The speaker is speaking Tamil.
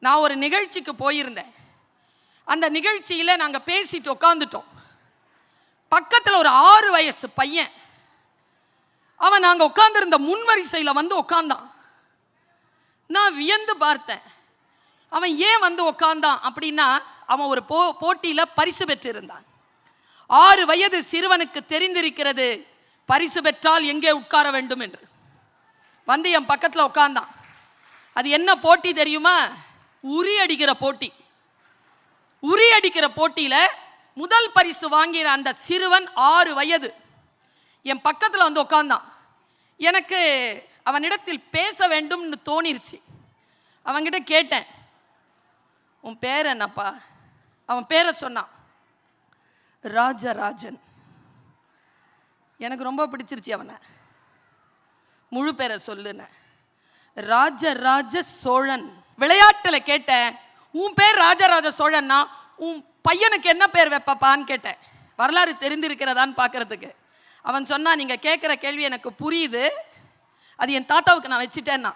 நான் ஒரு நிகழ்ச்சிக்கு போயிருந்தேன். அந்த நிகழ்ச்சியில் நாங்கள் பேசிட்டு உட்காந்துட்டோம். பக்கத்தில் ஒரு 6 வயசு பையன், அவன் நாங்கள் உட்காந்துருந்த முன்வரிசையில் வந்து உட்காந்தான். நான் வியந்து பார்த்தேன். அவன் ஏன் வந்து உட்காந்தான் அப்படின்னா, அவன் ஒரு போட்டியில் பரிசு பெற்றிருந்தான். 6 வயது சிறுவனுக்கு தெரிந்திருக்கிறது பரிசு பெற்றால் எங்கே உட்கார வேண்டும் என்று. வந்து என் பக்கத்தில் உட்கார்ந்தான். அது என்ன போட்டி தெரியுமா? உரி அடிக்கிற போட்டி. உரி அடிக்கிற போட்டியில் முதல் பரிசு வாங்கிற அந்த சிறுவன் 6 வயது என் பக்கத்தில் வந்து உட்கார்ந்தான். எனக்கு அவனிடத்தில் பேச வேண்டும்னு தோணிருச்சு. அவன்கிட்ட கேட்டேன், உன் பேர் என்னப்பா? அவன் பேரை சொன்னான், ராஜராஜன். எனக்கு ரொம்ப பிடிச்சிருச்சு அவனை. முழு பேரை சொல்லுன, ராஜராஜ சோழன். விளையாட்டில் கேட்டேன், உன் பேர் ராஜராஜ சோழன்னா உன் பையனுக்கு என்ன பேர் வைப்பப்பான்னு கேட்டேன், வரலாறு தெரிந்திருக்கிறதான்னு பார்க்கறதுக்கு. அவன் சொன்னான், நீங்கள் கேட்குற கேள்வி எனக்கு புரியுது, அது என் தாத்தாவுக்கு நான் வச்சுட்டேன்னா.